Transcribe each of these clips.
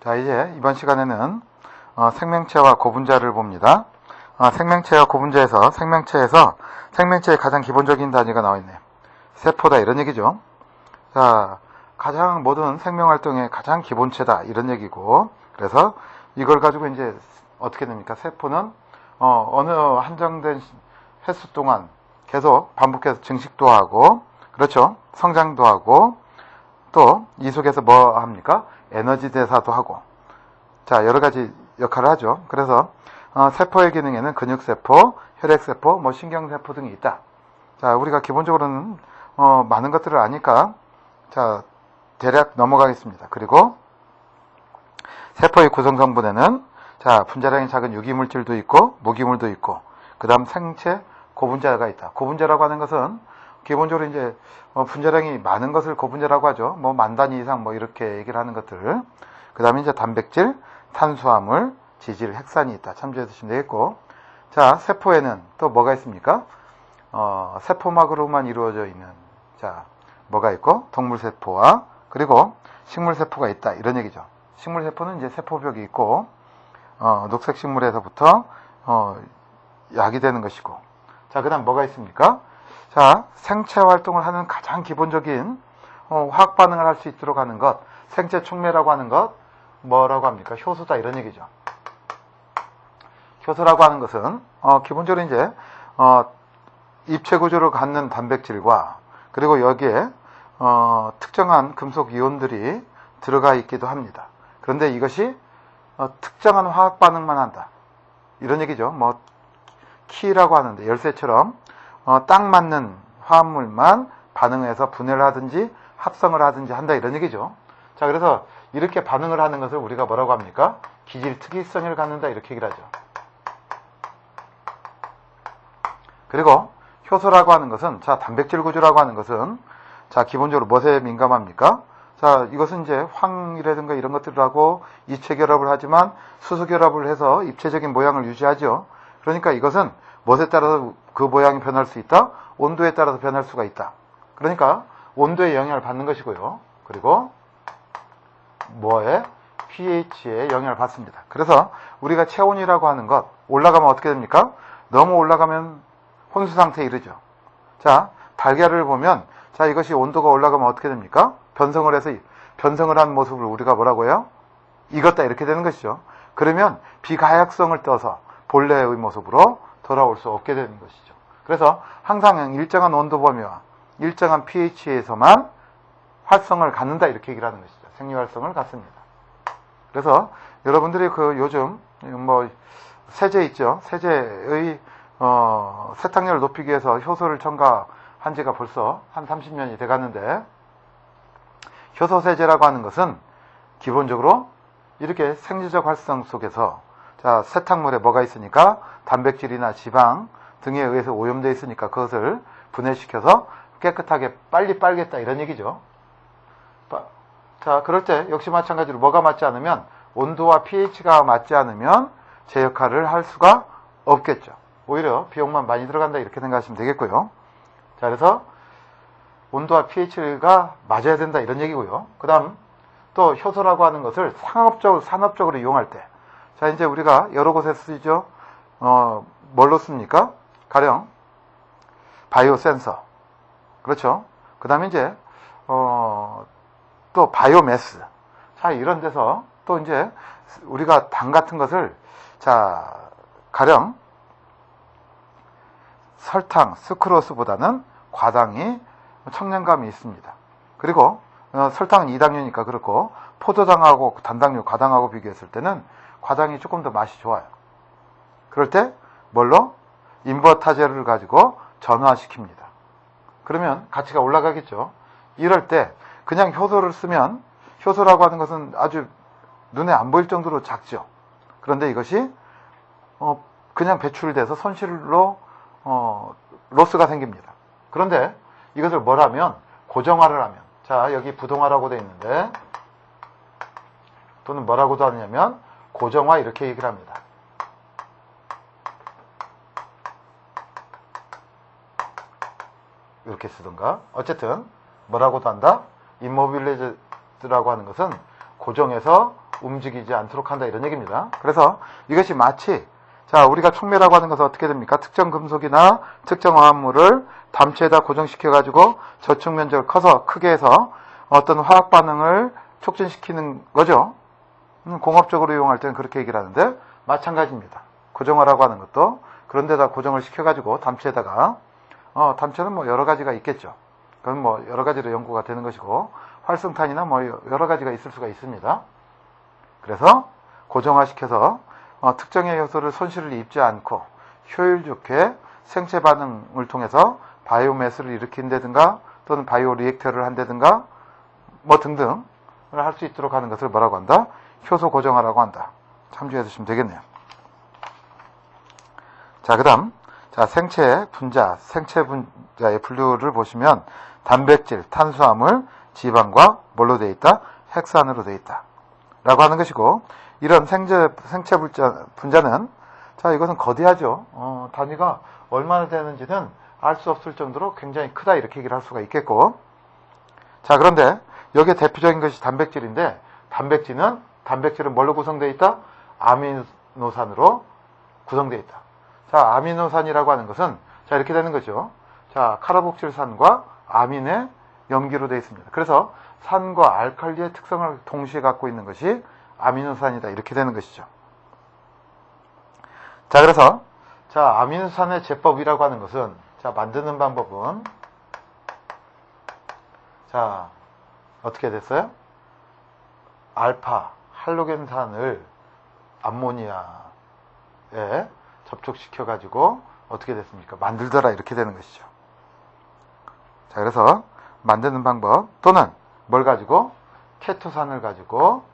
자, 이제 이번 시간에는 생명체와 고분자를 봅니다. 생명체와 고분자에서 생명체의 가장 기본적인 단위가 나와 있네요. 세포다 이런 얘기죠. 자, 가장 모든 생명활동의 가장 기본체다 이런 얘기고, 그래서 이걸 가지고 이제 어떻게 됩니까? 세포는 어느 한정된 횟수 동안 계속 반복해서 증식도 하고, 그렇죠? 성장도 하고, 또 이 속에서 뭐 합니까? 에너지 대사도 하고, 자, 여러 가지 역할을 하죠. 그래서 세포의 기능에는 근육세포, 혈액세포, 신경세포 등이 있다. 자, 우리가 기본적으로는 많은 것들을 아니까 자, 대략 넘어가겠습니다. 그리고 세포의 구성 성분에는 자, 분자량이 작은 유기물질도 있고 무기물도 있고, 그 다음 생체 고분자가 있다. 고분자라고 하는 것은 기본적으로 이제 분자량이 많은 것을 고분자라고 하죠. 만 단위 이상 이렇게 얘기를 하는 것들. 그 다음에 이제 단백질, 탄수화물, 지질, 핵산이 있다. 참조해 두시면 되겠고, 자, 세포에는 또 뭐가 있습니까? 세포막으로만 이루어져 있는, 자, 뭐가 있고, 동물세포와 그리고 식물세포가 있다. 이런 얘기죠. 식물세포는 이제 세포벽이 있고, 녹색 식물에서부터 약이 되는 것이고, 자, 그 다음 뭐가 있습니까? 자, 생체 활동을 하는 가장 기본적인 화학 반응을 할 수 있도록 하는 것, 생체 촉매라고 하는 것, 뭐라고 합니까? 효소다 이런 얘기죠. 효소라고 하는 것은 기본적으로 이제 입체 구조를 갖는 단백질과 그리고 여기에 특정한 금속 이온들이 들어가 있기도 합니다. 그런데 이것이 특정한 화학 반응만 한다 이런 얘기죠. 키라고 하는데 열쇠처럼 딱 맞는 화합물만 반응해서 분해를 하든지 합성을 하든지 한다 이런 얘기죠. 자, 그래서 이렇게 반응을 하는 것을 우리가 뭐라고 합니까? 기질 특이성을 갖는다 이렇게 얘기를 하죠. 그리고 효소라고 하는 것은, 자, 단백질 구조라고 하는 것은, 자, 기본적으로 무엇에 민감합니까? 자, 이것은 이제 황이라든가 이런 것들하고 입체 결합을 하지만 수소 결합을 해서 입체적인 모양을 유지하죠. 그러니까 이것은 무엇에 따라서 그 모양이 변할 수 있다? 온도에 따라서 변할 수가 있다. 그러니까 온도에 영향을 받는 것이고요. 그리고 뭐에? pH에 영향을 받습니다. 그래서 우리가 체온이라고 하는 것, 올라가면 어떻게 됩니까? 너무 올라가면 혼수 상태에 이르죠. 자, 달걀을 보면, 자, 이것이 온도가 올라가면 어떻게 됩니까? 변성을 해서, 변성을 한 모습을 우리가 뭐라고 해요? 익었다 이렇게 되는 것이죠. 그러면 비가역성을 떠서 본래의 모습으로 돌아올 수 없게 되는 것이죠. 그래서 항상 일정한 온도 범위와 일정한 pH에서만 활성을 갖는다 이렇게 얘기를 하는 것이죠. 생리활성을 갖습니다. 그래서 여러분들이 요즘 세제 있죠. 세제의 세탁력을 높이기 위해서 효소를 첨가한 지가 벌써 한 30년이 돼 갔는데, 효소 세제라고 하는 것은 기본적으로 이렇게 생리적 활성 속에서, 자, 세탁물에 뭐가 있으니까 단백질이나 지방 등에 의해서 오염되어 있으니까 그것을 분해시켜서 깨끗하게 빨리 빨겠다 이런 얘기죠. 자, 그럴 때 역시 마찬가지로 뭐가 맞지 않으면, 온도와 pH가 맞지 않으면 제 역할을 할 수가 없겠죠. 오히려 비용만 많이 들어간다 이렇게 생각하시면 되겠고요. 자, 그래서 온도와 pH가 맞아야 된다 이런 얘기고요. 그 다음 또 효소라고 하는 것을 산업적으로 이용할 때, 자, 이제 우리가 여러 곳에 쓰이죠. 뭘로 씁니까? 가령 바이오 센서, 그렇죠. 그 다음에 이제 또 바이오매스, 자, 이런 데서 또 이제 우리가 당 같은 것을, 자, 가령 설탕, 스크로스보다는 과당이 청량감이 있습니다. 그리고 설탕은 이당류니까 그렇고, 포도당하고 단당류, 과당하고 비교했을 때는 과당이 조금 더 맛이 좋아요. 그럴 때 뭘로? 인버타제를 가지고 전화시킵니다. 그러면 가치가 올라가겠죠. 이럴 때 그냥 효소를 쓰면, 효소라고 하는 것은 아주 눈에 안 보일 정도로 작죠. 그런데 이것이 그냥 배출돼서 손실로 로스가 생깁니다. 그런데 이것을 뭘 하면? 고정화를 하면, 자, 여기 부동화라고 되어 있는데, 또는 뭐라고도 하냐면 고정화 이렇게 얘기를 합니다. 이렇게 쓰던가, 어쨌든 뭐라고도 한다? 임모빌리즈라고 하는 것은 고정해서 움직이지 않도록 한다 이런 얘기입니다. 그래서 이것이 마치 자 우리가 촉매라고 하는 것은 어떻게 됩니까? 특정 금속이나 특정 화합물을 담체에다 고정시켜 가지고 저축 면적을 커서 크게 해서 어떤 화학 반응을 촉진시키는 거죠. 공업적으로 이용할 때는 그렇게 얘기를 하는데 마찬가지입니다. 고정화라고 하는 것도 그런 데다 고정을 시켜 가지고 담체에다가 담체는 뭐 여러 가지가 있겠죠. 그건 뭐 여러 가지로 연구가 되는 것이고 활성탄이나 뭐 여러 가지가 있을 수가 있습니다. 그래서 고정화시켜서 특정의 요소를 손실을 입지 않고 효율 좋게 생체 반응을 통해서 바이오매스를 일으킨다든가 또는 바이오 리액터를 한다든가 뭐 등등을 할 수 있도록 하는 것을 뭐라고 한다? 효소 고정화라고 한다. 참조해 주시면 되겠네요. 자, 그 다음 자 생체 분자의 분류를 보시면 단백질, 탄수화물, 지방과 뭘로 되어 있다? 핵산으로 되어 있다. 라고 하는 것이고, 이런 생체 분자는, 자, 이것은 거대하죠. 단위가 얼마나 되는지는 알 수 없을 정도로 굉장히 크다, 이렇게 얘기를 할 수가 있겠고. 자, 그런데 여기에 대표적인 것이 단백질인데, 단백질은 뭘로 구성되어 있다? 아미노산으로 구성되어 있다. 자, 아미노산이라고 하는 것은, 자, 이렇게 되는 거죠. 자, 카르복실산과 아민의 염기로 되어 있습니다. 그래서 산과 알칼리의 특성을 동시에 갖고 있는 것이 아미노산이다. 이렇게 되는 것이죠. 자, 그래서 자, 아미노산의 제법이라고 하는 것은 자, 만드는 방법은 자, 어떻게 됐어요? 알파 할로겐산을 암모니아에 접촉시켜 가지고 어떻게 됐습니까? 만들더라. 이렇게 되는 것이죠. 자, 그래서 만드는 방법 또는 뭘 가지고 케토산을 가지고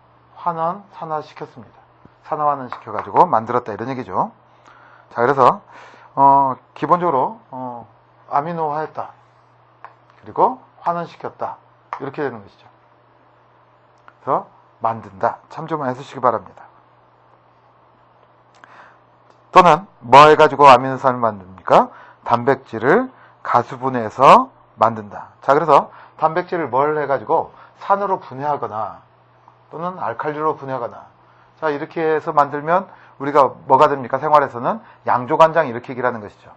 산화시켰습니다. 산화환원 시켜가지고 만들었다 이런 얘기죠. 자, 그래서 기본적으로 아미노화했다. 그리고 환원시켰다. 이렇게 되는 것이죠. 그래서 만든다. 참조만 해주시기 바랍니다. 또는 뭐 해가지고 아미노산을 만듭니까? 단백질을 가수분해해서 만든다. 자, 그래서 단백질을 뭘 해가지고 산으로 분해하거나 또는 알칼리로 분해하거나 자, 이렇게 해서 만들면 우리가 뭐가 됩니까? 생활에서는 양조간장 이렇게 얘기를 하는 것이죠.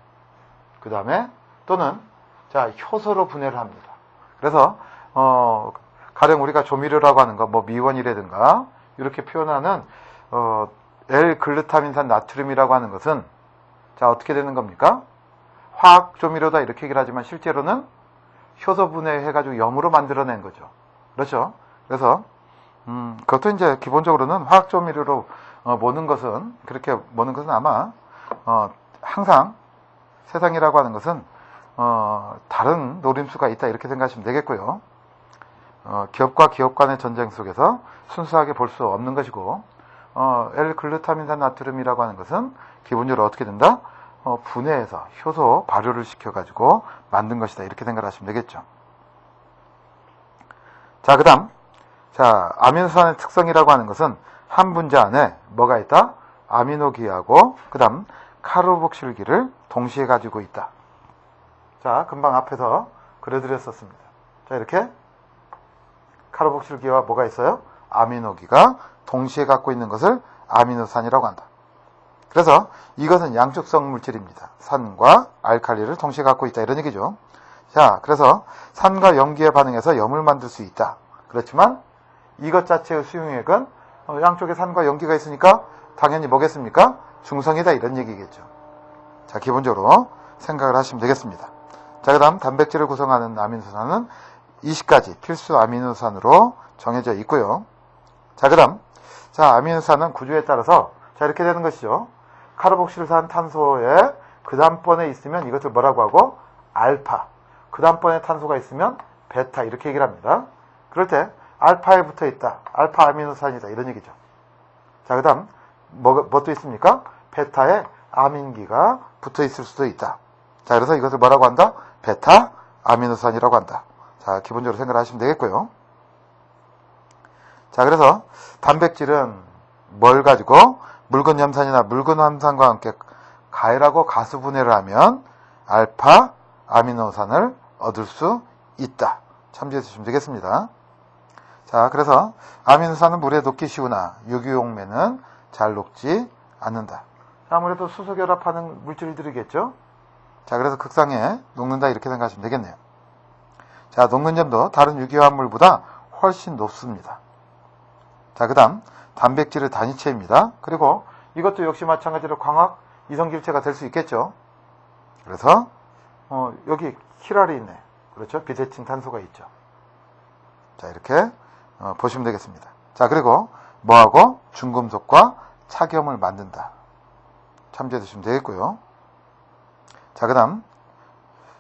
그 다음에 또는 자, 효소로 분해를 합니다. 그래서 가령 우리가 조미료라고 하는 거, 뭐 미원이라든가 이렇게 표현하는 L-글루타민산 나트륨이라고 하는 것은 자, 어떻게 되는 겁니까? 화학 조미료다 이렇게 얘기를 하지만 실제로는 효소 분해해가지고 염으로 만들어낸 거죠. 그렇죠? 그래서 그것도 이제 기본적으로는 화학 조미료로 모는 것은 아마 항상 세상이라고 하는 것은 다른 노림수가 있다 이렇게 생각하시면 되겠고요. 기업과 기업 간의 전쟁 속에서 순수하게 볼 수 없는 것이고 L-글루타민산 나트륨이라고 하는 것은 기본적으로 어떻게 된다? 분해해서 효소 발효를 시켜가지고 만든 것이다. 이렇게 생각하시면 되겠죠. 자, 그 다음. 자, 아미노산의 특성이라고 하는 것은 한 분자 안에 뭐가 있다? 아미노기하고, 그 다음, 카르복실기를 동시에 가지고 있다. 자, 금방 앞에서 그려드렸었습니다. 자, 이렇게 카르복실기와 뭐가 있어요? 아미노기가 동시에 갖고 있는 것을 아미노산이라고 한다. 그래서 이것은 양축성 물질입니다. 산과 알칼리를 동시에 갖고 있다. 이런 얘기죠. 자, 그래서 산과 염기에 반응해서 염을 만들 수 있다. 그렇지만 이것 자체의 수용액은 양쪽에 산과 염기가 있으니까 당연히 뭐겠습니까? 중성이다. 이런 얘기겠죠. 자, 기본적으로 생각을 하시면 되겠습니다. 자, 그 다음 단백질을 구성하는 아미노산은 20가지 필수 아미노산으로 정해져 있고요. 자, 그 다음 자, 아미노산은 구조에 따라서 자, 이렇게 되는 것이죠. 카르복실산 탄소에 그 다음번에 있으면 이것을 뭐라고 하고? 알파. 그 다음번에 탄소가 있으면 베타. 이렇게 얘기를 합니다. 그럴 때 알파에 붙어 있다. 알파 아미노산이다. 이런 얘기죠. 자, 그 다음 뭐 또 있습니까? 베타에 아민기가 붙어 있을 수도 있다. 자, 그래서 이것을 뭐라고 한다? 베타 아미노산이라고 한다. 자, 기본적으로 생각하시면 되겠고요. 자, 그래서 단백질은 뭘 가지고 묽은 염산이나 묽은 함산과 함께 가열하고 가수 분해를 하면 알파 아미노산을 얻을 수 있다. 참조해 주시면 되겠습니다. 자, 그래서 아미노산은 물에 녹기 쉬우나 유기용매는 잘 녹지 않는다. 아무래도 수소결합하는 물질들이겠죠. 자, 그래서 극상에 녹는다 이렇게 생각하시면 되겠네요. 자, 녹는 점도 다른 유기화합물보다 훨씬 높습니다. 자, 그 다음 단백질의 단위체입니다. 그리고 이것도 역시 마찬가지로 광학 이성질체가 될 수 있겠죠. 그래서 여기 키랄이 있네. 그렇죠. 비대칭 탄소가 있죠. 자, 이렇게 보시면 되겠습니다. 자, 그리고 뭐하고 중금속과 착염을 만든다. 참조해 두시면 되겠고요. 자, 그 다음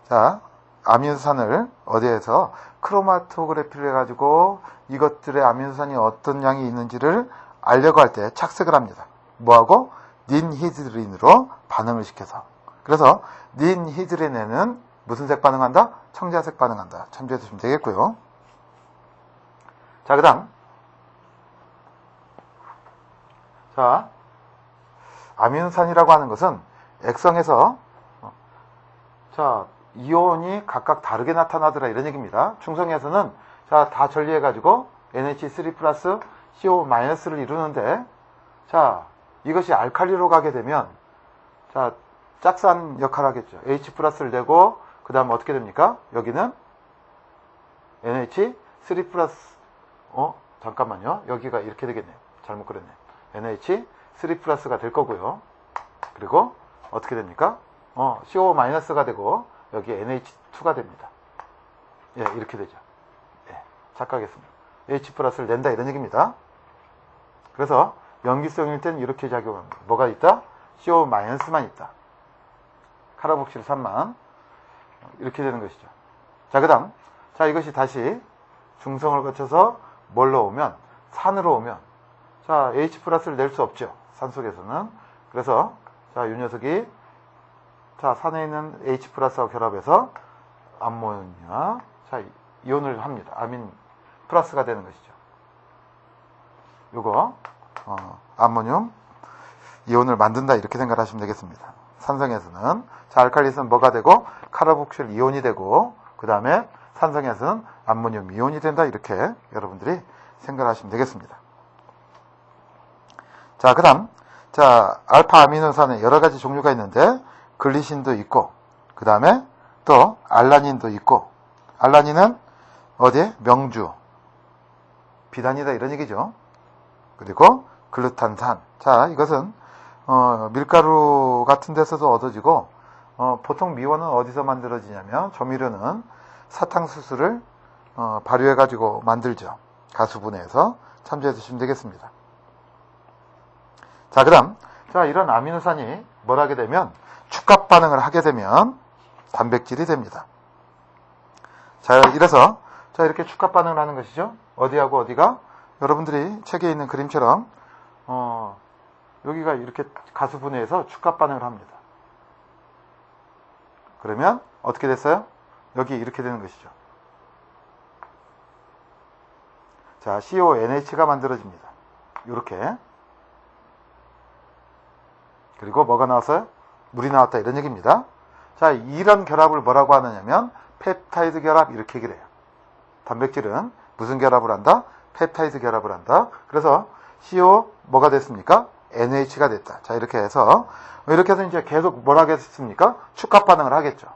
자, 아미노산을 어디에서 크로마토그래피를 해가지고 이것들의 아미노산이 어떤 양이 있는지를 알려고 할 때 착색을 합니다. 뭐하고? 닌히드린으로 반응을 시켜서. 그래서 닌히드린에는 무슨 색 반응한다? 청자색 반응한다. 참조해 두시면 되겠고요. 자, 그 다음 자, 아미노산이라고 하는 것은 액성에서 자, 이온이 각각 다르게 나타나더라 이런 얘기입니다. 충성에서는 자, 다 전리해가지고 NH3 플러스 CO 마이너스를 이루는데 자, 이것이 알칼리로 가게 되면 자, 짝산 역할을 하겠죠. H 플러스를 내고 그 다음 어떻게 됩니까? 여기는 NH3 플러스 잠깐만요. 여기가 이렇게 되겠네요. 잘못 그랬네. NH3 플러스가 될 거고요. 그리고 어떻게 됩니까? CO 마이너스가 되고 여기 NH2가 됩니다. 예, 이렇게 되죠. 예, 착각했습니다. H 플러스를 낸다 이런 얘기입니다. 그래서 염기성일 때는 이렇게 작용합니다. 뭐가 있다? CO 마이너스만 있다. 카르복실 3만 이렇게 되는 것이죠. 자, 그 다음 자, 이것이 다시 중성을 거쳐서 뭘로 오면 산으로 오면 자, H 플러스를 낼 수 없죠. 산 속에서는. 그래서 자, 이 녀석이 자, 산에 있는 H 플러스와 결합해서 암모니아 자, 이온을 합니다. 아민 플러스가 되는 것이죠. 요거 암모늄 이온을 만든다 이렇게 생각하시면 되겠습니다. 산성에서는 자, 알칼리에서는 뭐가 되고 카르복실 이온이 되고 그 다음에 산성에서는 암모늄 이온이 된다 이렇게 여러분들이 생각하시면 되겠습니다. 자, 그 다음 자, 알파 아미노산에 여러 가지 종류가 있는데 글리신도 있고 그 다음에 또 알라닌도 있고 알라닌은 어디에? 명주 비단이다 이런 얘기죠. 그리고 글루탄산 자, 이것은 밀가루 같은 데서도 얻어지고 보통 미원은 어디서 만들어지냐면 조미료는 사탕수수를 발효해 가지고 만들죠. 가수분해해서 참조해 주시면 되겠습니다. 자, 그 다음 자, 이런 아미노산이 뭘 하게 되면 축합 반응을 하게 되면 단백질이 됩니다. 자, 이래서 자, 이렇게 축합 반응을 하는 것이죠. 어디하고 어디가? 여러분들이 책에 있는 그림처럼 여기가 이렇게 가수분해해서 축합 반응을 합니다. 그러면 어떻게 됐어요? 여기 이렇게 되는 것이죠. 자, CONH가 만들어집니다. 이렇게. 그리고 뭐가 나왔어요? 물이 나왔다 이런 얘기입니다. 자, 이런 결합을 뭐라고 하느냐면 펩타이드 결합 이렇게 얘기를 해요. 단백질은 무슨 결합을 한다? 펩타이드 결합을 한다. 그래서 CO 뭐가 됐습니까? NH가 됐다. 자, 이렇게 해서 이제 계속 뭘 하겠습니까? 축합 반응을 하겠죠.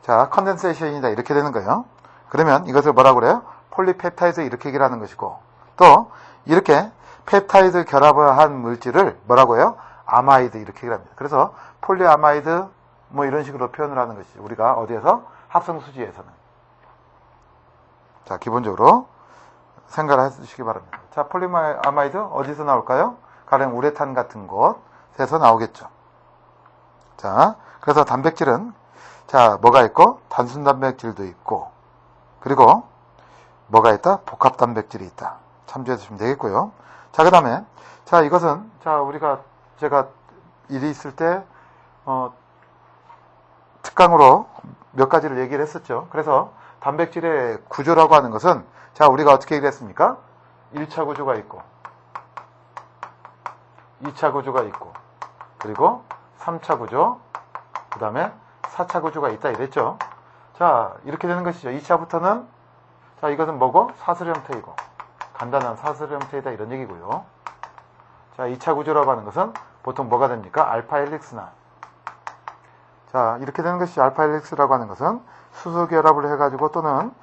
자, 컨덴세이션이다 이렇게 되는 거예요. 그러면 이것을 뭐라고 그래요? 폴리펩타이드 이렇게 얘기를 하는 것이고 또 이렇게 펩타이드 결합을 한 물질을 뭐라고 해요? 아마이드 이렇게 얘기를 합니다. 그래서 폴리아마이드 뭐 이런 식으로 표현을 하는 것이죠. 우리가 어디에서? 합성수지에서는. 자, 기본적으로 생각을 해주시기 바랍니다. 자, 폴리아마이드 어디서 나올까요? 가령 우레탄 같은 곳에서 나오겠죠. 자, 그래서 단백질은 자, 뭐가 있고? 단순 단백질도 있고 그리고 뭐가 있다? 복합 단백질이 있다. 참조해 주시면 되겠고요. 자, 그 다음에 자, 이것은 자, 제가 일이 있을 때 특강으로 몇 가지를 얘기를 했었죠. 그래서 단백질의 구조라고 하는 것은 자, 우리가 어떻게 얘기를 했습니까? 1차 구조가 있고 2차 구조가 있고 그리고 3차 구조 그 다음에 4차 구조가 있다 이랬죠. 자, 이렇게 되는 것이죠. 2차부터는 자, 이것은 뭐고? 사슬 형태이고, 간단한 사슬 형태이다, 이런 얘기고요. 자, 2차 구조라고 하는 것은 보통 뭐가 됩니까? 알파 헬릭스나. 자, 이렇게 되는 것이 알파 헬릭스라고 하는 것은 수소 결합을 해가지고 또는,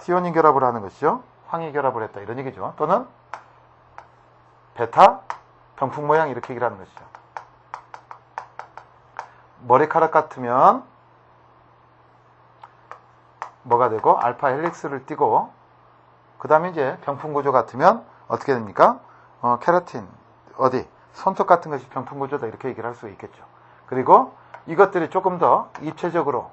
시오닌 결합을 하는 것이죠. 황이 결합을 했다, 이런 얘기죠. 또는 베타 병풍 모양, 이렇게 얘기를 하는 것이죠. 머리카락 같으면 뭐가 되고? 알파 헬릭스를 띠고, 그 다음에 이제 병풍 구조 같으면 어떻게 됩니까? 케라틴, 어디? 손톱 같은 것이 병풍 구조다, 이렇게 얘기를 할 수 있겠죠. 그리고 이것들이 조금 더 입체적으로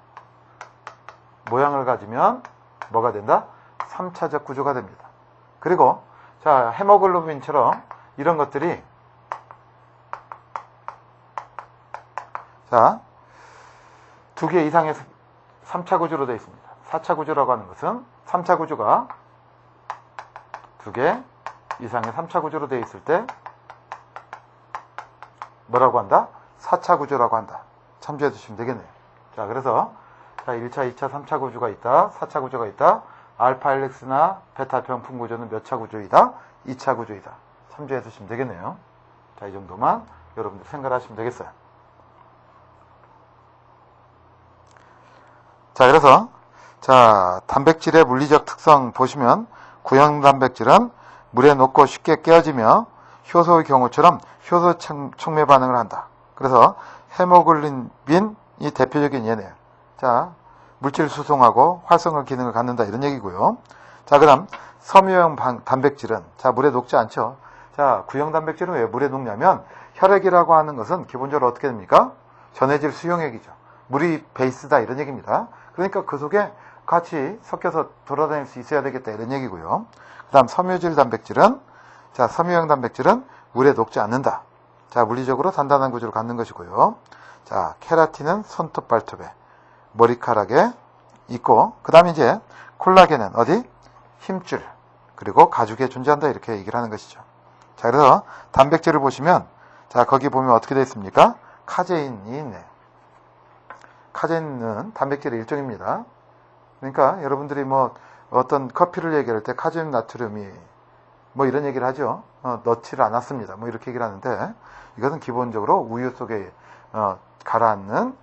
모양을 가지면 뭐가 된다? 3차적 구조가 됩니다. 그리고 자, 헤모글로빈처럼 이런 것들이 자, 2개 이상의 3차 구조로 되어 있습니다. 4차 구조라고 하는 것은 3차 구조가 2개 이상의 3차 구조로 되어 있을 때 뭐라고 한다? 4차 구조라고 한다. 참조해 주시면 되겠네요. 자, 그래서 자, 1차, 2차, 3차 구조가 있다. 4차 구조가 있다. 알파 헬릭스나 베타 병풍 구조는 몇 차 구조이다? 2차 구조이다. 참조해 주시면 되겠네요. 자, 이 정도만 여러분들 생각하시면 되겠어요. 자, 그래서 자, 단백질의 물리적 특성 보시면 구형 단백질은 물에 녹고 쉽게 깨어지며 효소의 경우처럼 효소 촉매 반응을 한다. 그래서 헤모글로빈이 대표적인 예네요. 자, 물질 수송하고 활성화 기능을 갖는다, 이런 얘기고요. 자, 그다음 섬유형 단백질은 자, 물에 녹지 않죠. 자, 구형 단백질은 왜 물에 녹냐면 혈액이라고 하는 것은 기본적으로 어떻게 됩니까? 전해질 수용액이죠. 물이 베이스다, 이런 얘기입니다. 그러니까 그 속에 같이 섞여서 돌아다닐 수 있어야 되겠다, 이런 얘기고요. 그 다음 섬유질 단백질은 자, 섬유형 단백질은 물에 녹지 않는다. 자, 물리적으로 단단한 구조를 갖는 것이고요. 자, 케라틴은 손톱, 발톱에, 머리카락에 있고, 그 다음에 이제 콜라겐은 어디? 힘줄, 그리고 가죽에 존재한다, 이렇게 얘기를 하는 것이죠. 자, 그래서 단백질을 보시면 자, 거기 보면 어떻게 되어 있습니까? 카제인이 있네. 카제인은 단백질의 일종입니다. 그러니까 여러분들이 뭐 어떤 커피를 얘기할 때 카제인 나트륨이 뭐 이런 얘기를 하죠. 넣지를 않았습니다. 뭐 이렇게 얘기를 하는데, 이것은 기본적으로 우유 속에 가라앉는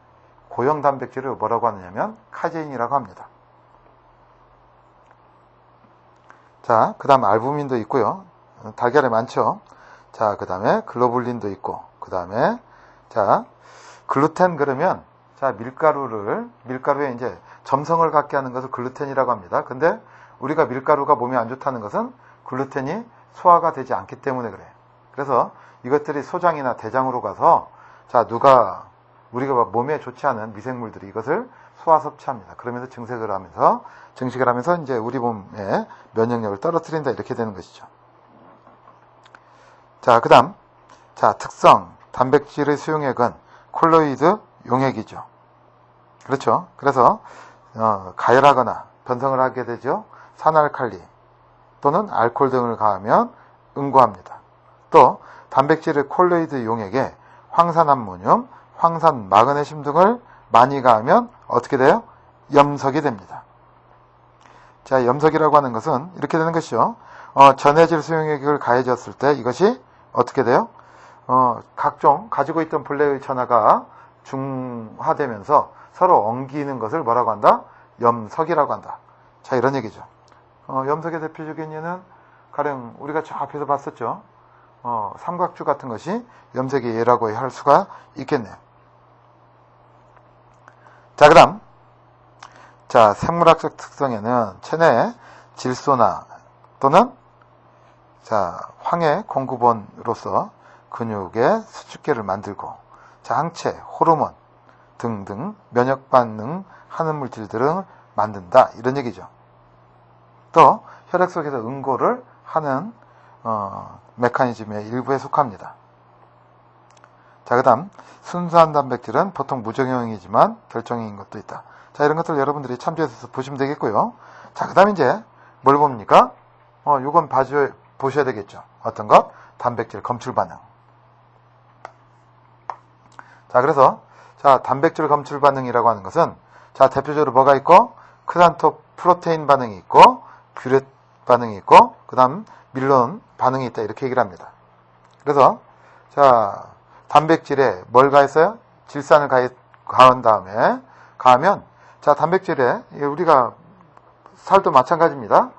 고형 단백질을 뭐라고 하느냐면 카제인이라고 합니다. 자, 그 다음 알부민도 있고요. 달걀에 많죠. 자, 그 다음에 글로불린도 있고, 그 다음에 자, 글루텐, 그러면 자, 밀가루에 이제 점성을 갖게 하는 것을 글루텐이라고 합니다. 근데 우리가 밀가루가 몸에 안 좋다는 것은 글루텐이 소화가 되지 않기 때문에 그래요. 그래서 이것들이 소장이나 대장으로 가서 자, 우리가 몸에 좋지 않은 미생물들이 이것을 소화 섭취합니다. 그러면서 증식을 하면서 이제 우리 몸의 면역력을 떨어뜨린다, 이렇게 되는 것이죠. 자, 그 다음 자, 특성 단백질의 수용액은 콜로이드 용액이죠. 그렇죠. 그래서 가열하거나 변성을 하게 되죠. 산알칼리 또는 알코올 등을 가하면 응고합니다. 또 단백질의 콜로이드 용액에 황산암모늄, 황산 마그네슘 등을 많이 가하면 어떻게 돼요? 염석이 됩니다. 자, 염석이라고 하는 것은 이렇게 되는 것이죠. 전해질 수용액을 가해졌을 때 이것이 어떻게 돼요? 각종 가지고 있던 본래의 천하가 중화되면서 서로 엉기는 것을 뭐라고 한다? 염석이라고 한다. 자, 이런 얘기죠. 염석의 대표적인 예는 가령 우리가 저 앞에서 봤었죠. 삼각주 같은 것이 염색의 예라고 할 수가 있겠네요. 자, 그다음 자, 생물학적 특성에는 체내 질소나 또는 자, 황의 공급원으로서 근육의 수축계를 만들고 자, 항체, 호르몬 등등 면역 반응 하는 물질들을 만든다, 이런 얘기죠. 또 혈액 속에서 응고를 하는 메커니즘의 일부에 속합니다. 자, 그 다음 순수한 단백질은 보통 무정형이지만 결정형인 것도 있다. 자, 이런 것들 여러분들이 참조해서 보시면 되겠고요. 자, 그 다음 이제 뭘 봅니까? 요건 보셔야 되겠죠. 어떤 것? 단백질 검출 반응. 자, 그래서 자, 단백질 검출 반응이라고 하는 것은 자, 대표적으로 뭐가 있고? 크산토 프로테인 반응이 있고 뷰렛 반응이 있고 그 다음 밀론 반응이 있다 이렇게 얘기를 합니다. 그래서 자 단백질에 뭘 가했어요? 질산을 가한 다음에 가하면 자 단백질에 우리가 살도 마찬가지입니다.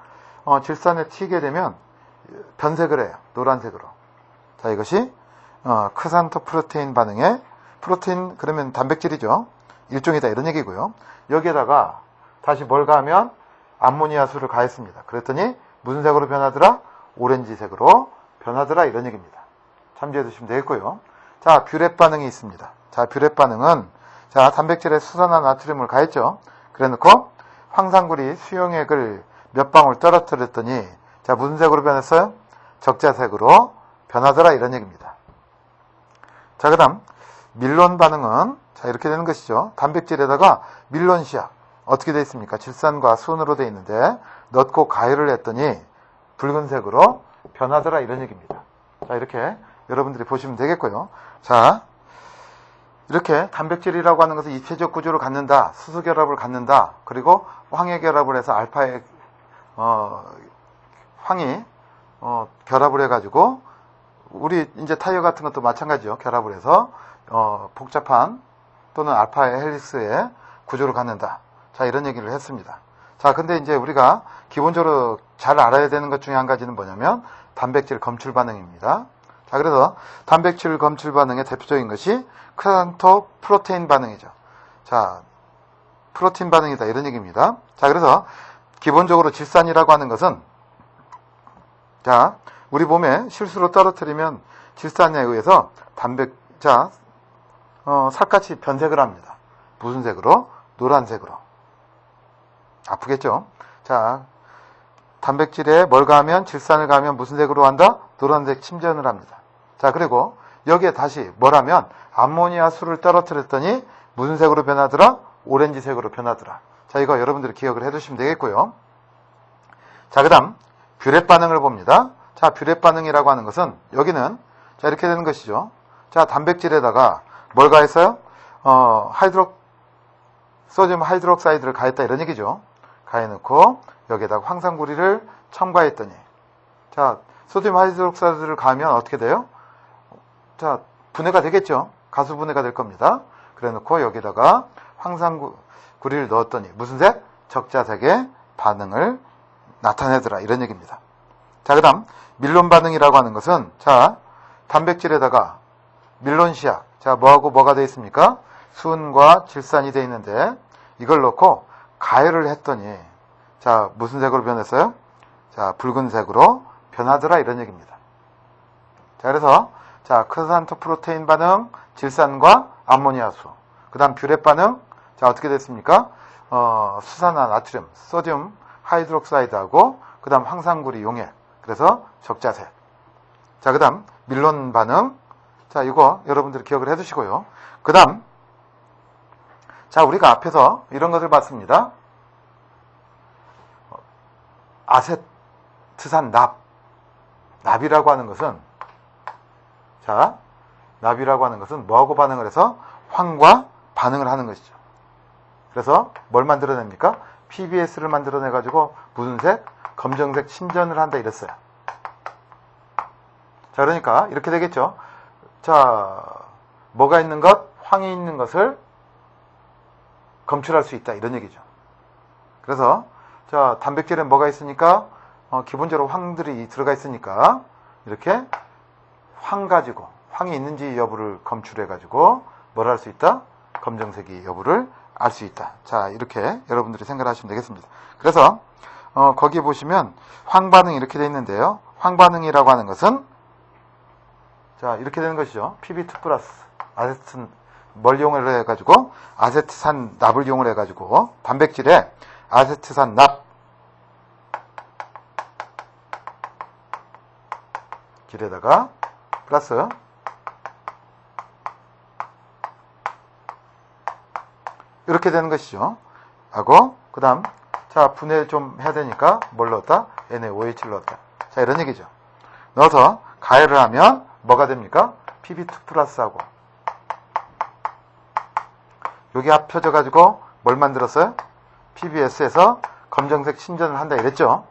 질산에 튀게 되면 변색을 해요. 노란색으로. 자 이것이 크산토 프로테인 반응에 프로테인 그러면 단백질이죠. 일종이다 이런 얘기고요. 여기에다가 다시 뭘 가하면 암모니아수를 가했습니다. 그랬더니 무슨 색으로 변하더라? 오렌지색으로 변하더라 이런 얘기입니다. 참조해 두시면 되겠고요. 자 뷰렛 반응이 있습니다. 자 뷰렛 반응은 자 단백질에 수산화 나트륨을 가했죠. 그래놓고 황산구리 수용액을 몇 방울 떨어뜨렸더니 자 무슨 색으로 변했어요? 적자색으로 변하더라 이런 얘기입니다. 자 그다음 밀론 반응은 자 이렇게 되는 것이죠. 단백질에다가 밀론 시약 어떻게 되어 있습니까? 질산과 수은으로 되어 있는데 넣고 가열을 했더니 붉은색으로 변하더라 이런 얘기입니다. 자 이렇게 여러분들이 보시면 되겠고요. 자 이렇게 단백질이라고 하는 것은 입체적 구조를 갖는다. 수소결합을 갖는다. 그리고 황해 결합을 해서 알파의 황이 결합을 해가지고 우리 이제 타이어 같은 것도 마찬가지죠. 결합을 해서 복잡한 또는 알파의 헬릭스의 구조를 갖는다. 자 이런 얘기를 했습니다. 자 근데 이제 우리가 기본적으로 잘 알아야 되는 것 중에 한 가지는 뭐냐면 단백질 검출 반응입니다. 자 그래서 단백질 검출 반응의 대표적인 것이 크산토 프로테인 반응이죠. 자 프로테인 반응이다 이런 얘기입니다. 자 그래서 기본적으로 질산이라고 하는 것은 자 우리 몸에 실수로 떨어뜨리면 질산에 의해서 살갗이 변색을 합니다. 무슨 색으로? 노란색으로. 아프겠죠? 자 단백질에 뭘 가하면 질산을 가하면 무슨 색으로 한다? 노란색 침전을 합니다. 자 그리고 여기에 다시 뭘 하면 암모니아 수를 떨어뜨렸더니 무슨 색으로 변하더라? 오렌지색으로 변하더라. 자 이거 여러분들이 기억을 해두시면 되겠고요. 자 그 다음 뷰렛 반응을 봅니다. 자 뷰렛 반응이라고 하는 것은 여기는 자 이렇게 되는 것이죠. 자 단백질에다가 뭘 가했어요? 소듐 하이드록사이드를 가했다 이런 얘기죠. 가해놓고 여기에다가 황산구리를 첨가했더니 자 소듐 하이드록사이드를 가하면 어떻게 돼요? 자 분해가 되겠죠. 가수 분해가 될 겁니다. 그래놓고 여기다가 황산구리를 넣었더니 무슨 색? 적자색의 반응을 나타내더라 이런 얘기입니다. 자 그 다음 밀론 반응이라고 하는 것은 자 단백질에다가 밀론 시약 자 뭐하고 뭐가 되어 있습니까? 수은과 질산이 되어 있는데 이걸 넣고 가열을 했더니 자 무슨 색으로 변했어요? 자 붉은색으로 변하더라 이런 얘기입니다. 자 그래서 자 크산토 프로테인 반응 질산과 암모니아수 그 다음 뷰렛 반응 자 어떻게 됐습니까? 수산화 나트륨 소듐 하이드록사이드하고 그 다음 황산구리 용액 그래서 적자색. 자 그 다음 밀론 반응 자 이거 여러분들이 기억을 해두시고요. 그 다음 자 우리가 앞에서 이런 것을 봤습니다. 아세트산 납이라고 하는 것은 자 납이라고 하는 것은 뭐하고 반응을 해서 황과 반응을 하는 것이죠. 그래서 뭘 만들어냅니까? PBS를 만들어내 가지고 무슨 색? 검정색 침전을 한다 이랬어요. 자 그러니까 이렇게 되겠죠. 자 뭐가 있는 것? 황이 있는 것을 검출할 수 있다 이런 얘기죠. 그래서 자 단백질에 뭐가 있으니까 기본적으로 황들이 들어가 있으니까 이렇게 황이 있는지 여부를 검출해 가지고 뭘 할 수 있다? 검정색이 여부를 알 수 있다. 자 이렇게 여러분들이 생각하시면 되겠습니다. 그래서 거기 보시면 황반응이 이렇게 되어 있는데요. 황반응이라고 하는 것은 자 이렇게 되는 것이죠. PB2 플러스 아세트 뭘 이용을 해가지고 아세트산 납을 이용을 해가지고 단백질에 아세트산 납 길에다가 플러스 이렇게 되는 것이죠. 하고 그 다음 자 분해 좀 해야 되니까 뭘 넣었다? NaOH를 넣었다. 자 이런 얘기죠. 넣어서 가열을 하면 뭐가 됩니까? PB2 플러스하고 여기 합쳐져 가지고 뭘 만들었어요? PBS에서 검정색 신전을 한다 이랬죠.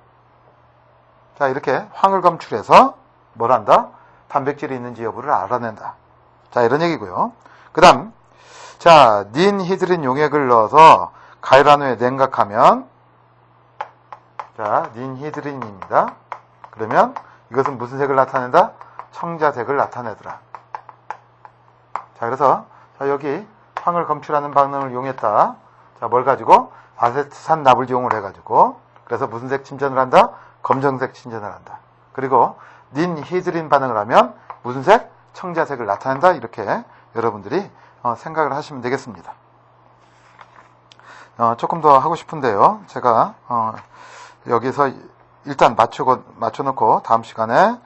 자, 이렇게 황을 검출해서 뭘 한다? 단백질이 있는지 여부를 알아낸다. 자, 이런 얘기고요. 그 다음, 자, 닌히드린 용액을 넣어서 가열한 후에 냉각하면, 자, 닌히드린입니다. 그러면 이것은 무슨 색을 나타낸다? 청자색을 나타내더라. 자, 그래서 자, 여기 황을 검출하는 방법을 이용했다. 자, 뭘 가지고? 아세트산 납을 이용을 해가지고, 그래서 무슨 색 침전을 한다? 검정색 침전을 한다. 그리고 닌히드린 반응을 하면 무슨 색? 청자색을 나타낸다. 이렇게 여러분들이 생각을 하시면 되겠습니다. 조금 더 하고 싶은데요. 제가 여기서 일단 맞춰놓고 다음 시간에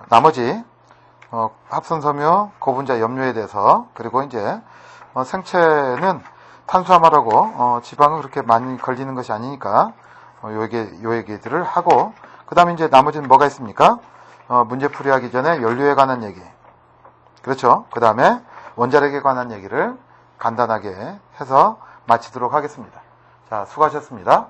나머지 합선섬유, 고분자 염료에 대해서, 그리고 이제 생체는 탄수화물하고 지방은 그렇게 많이 걸리는 것이 아니니까 요 얘기들을 하고, 그 다음에 이제 나머지는 뭐가 있습니까? 문제 풀이하기 전에 연료에 관한 얘기, 그렇죠? 그 다음에 원자력에 관한 얘기를 간단하게 해서 마치도록 하겠습니다. 자, 수고하셨습니다.